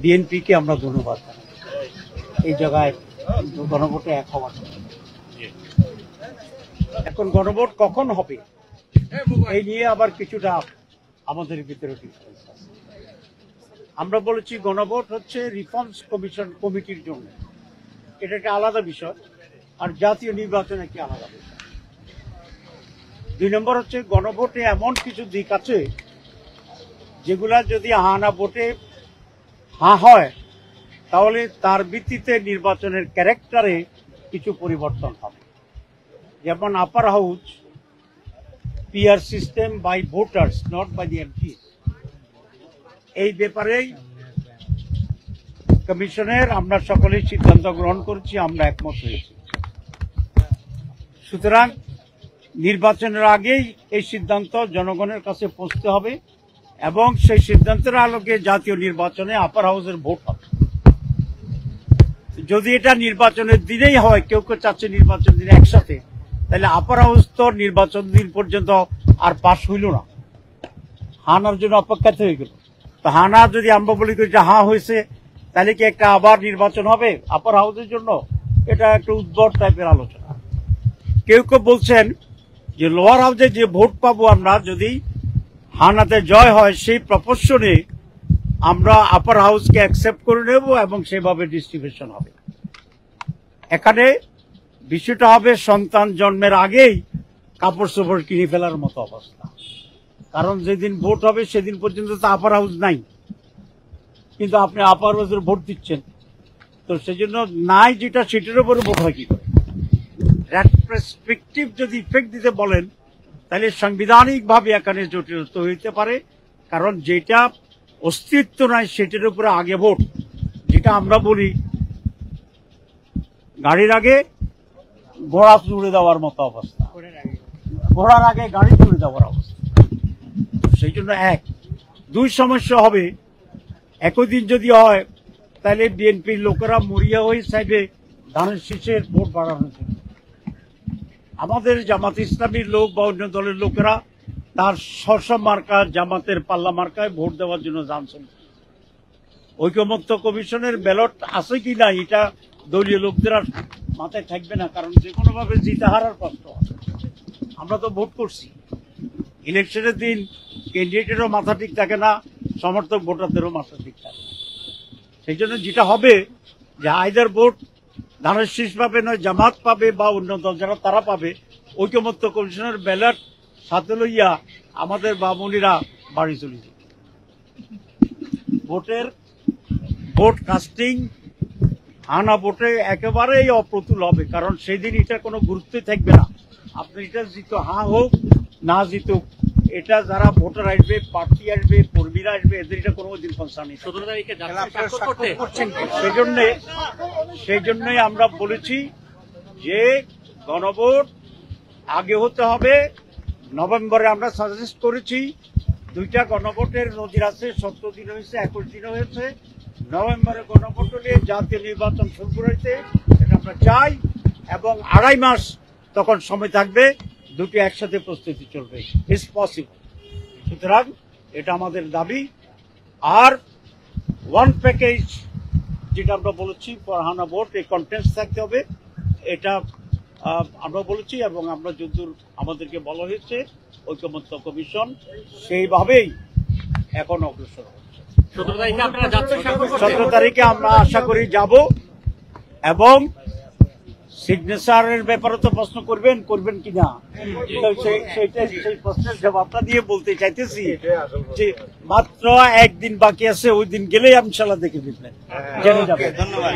বিএনপিকে আমরা ধন্যবাদ জানাই এই জায়গায় গণভোটে এক হওয়ার জন্য। এখন গণভোট কখন হবে এই নিয়ে আবার কিছুটা আমাদের ভিতরে ডিফারেন্স আছে। আমরা বলেছি গণভোট হচ্ছে রিফর্মস কমিটির জন্য, এটা একটা আলাদা বিষয়, আর জাতীয় নির্বাচন একটি আলাদা বিষয়। 2 নম্বর হচ্ছে গণভোটে এমন কিছু দিক আছে যেগুলা যদি হা না ভোটে হা হয় তাহলে তার ভিত্তিতে নির্বাচনের ক্যারেক্টারে কিছু পরিবর্তন হবে। যেমন upper house PR system by voters not by the MP, এই ব্যাপারেই কমিশনের আমরা সকলেই সিদ্ধান্ত গ্রহণ করেছি, আমরা একমত হয়েছি। সুতরাং নির্বাচনের আগেই এই সিদ্ধান্ত জনগণের কাছে পৌঁছতে হবে এবং সেই সিদ্ধান্তের আলোকে জাতীয় নির্বাচনে আপার হাউসের ভোট হবে। যদি এটা নির্বাচনের দিনেই হয়, কেউ কেউ চাচ্ছে নির্বাচন দিনে একসাথে, তাহলে আপার হাউস তো নির্বাচন দিন পর্যন্ত আর পাশ হইল না, হানার জন্য অপেক্ষাতে হয়ে গেল। তো হানা যদি আমরা বলি যে হা হয়েছে, তাহলে কি একটা আবার নির্বাচন হবে আপার হাউসের জন্য? এটা একটা উদ্ভট টাইপের আলোচনা। কেউ কেউ বলছেন যে লোয়ার হাউসে যে ভোট পাবো আমরা, যদি হানাতে জয় হয়, সেই প্রপোর্শনে আমরা আপার হাউসকে অ্যাকসেপ্ট করে নেব এবং সেভাবে ডিস্ট্রিবিউশন হবে। এখানে বিষয়টা হবে সন্তান জন্মের আগেই কাপড় চোপড় কিনে ফেলার মতো অবস্থা। কারণ যেদিন ভোট হবে সেদিন পর্যন্ত তো আপার হাউস নাই, কিন্তু আপনি আপার হাউসের ভোট দিচ্ছেন, তো সেজন্য নাই যেটা সেটার উপরে ভোট হয় কি করে? রেট্রোস্পেক্টিভ যদি ইফেক্ট দিতে বলেন তাহলে সাংবিধানিকভাবে এখানে জটিলতা হইতে পারে, কারণ যেটা অস্তিত্ব নাই সেটার উপরে আগে ভোট, যেটা আমরা বলি গাড়ির আগে ঘোড়া চুড়ে দেওয়ার মতো অবস্থা, ঘোড়ার আগে গাড়ি চুড়ে দেওয়ার অবস্থা। সেই জন্য 1, 2 সমস্যা হবে। একই দিন যদি হয় তাহলে বিএনপির লোকেরা মরিয়া হয়ে চাইবে ধানের শীষের ভোট বাড়ানোর জন্য। আমাদের জামাত ইসলামীর লোক বা অন্য দলের লোকেরা তার স্ব মার্কা জামাতের পাল্লা মার্কায় ভোট দেওয়ার জন্য জানছেন। ঐকমত্য কমিশনের ব্যালট আছে কি না এটা দলীয় লোকদের আর মাথায় থাকবে না, কারণ যে কোনো ভাবে জিতে হারার কষ্ট আছে। আমরা তো ভোট করছি, ইলেকশনের দিন ক্যান্ডিডেটেরও মাথা ঠিক থাকে না, সমর্থক ভোটারদেরও মাথা ঠিক থাকে না। সেই জন্য যেটা হবে যে আইদার ভোট ধানের শীষ পাবে, নয় জামাত পাবে বা অন্য দল যারা তারা পাবে, ঐকমত্য কমিশনের ব্যালট সাথে লইয়া আমাদের বামুনিরা বাড়ি চলে যাবে। ভোট কাস্টিং আনা ভোটে একেবারেই অপ্রতুল হবে, কারণ সেই দিন এটা কোনো গুরুত্বই থাকবে না। আপনি এটা জিতো হা হোক না জিতুক, এটা যারা ভোটার আসবে, প্রার্থী আসবে, কর্মীরা আসবে, এদের এটা কোনো দিন কনসার্ন নেই। 17 তারিখে সেই জন্যই আমরা বলেছি যে গণভোট আগে হতে হবে। নভেম্বরে আমরা সাজেস্ট করেছি 2টা গণভোটের নজির আছে, 17 দিন হয়েছে, 21 দিন হয়েছে। নভেম্বরে গণভোট হলে জাতীয় নির্বাচন শুরু করেছে, এটা আমরা চাই, এবং 2.5 মাস তখন সময় থাকবে, দুটি একসাথে প্রস্তুতি চলবে। It's possible. সুতরাং এটা আমাদের দাবি। আর 1 প্যাকেজ যেটা আমরা বলেছি ফর হানা ভোট, এই কন্টেন্টস থাকতে হবে, এটা আমরা বলেছি এবং আমরা যদ্দূর আমাদেরকে বলা হয়েছে ঐকমত্য কমিশন সেইভাবেই এখন অগ্রসর হচ্ছে। 17 তারিখে আমরা আশা করি যাব, এবং সিগনেচারের ব্যাপারে তো প্রশ্ন করবেন কিনা, সেই প্রশ্নের জবাবটা দিয়ে বলতে চাইতেছি যে মাত্র 1 দিন বাকি আছে, ওই দিন গেলেই ইনশাআল্লাহ দেখে দিবেন, জেনে যাবেন। ধন্যবাদ।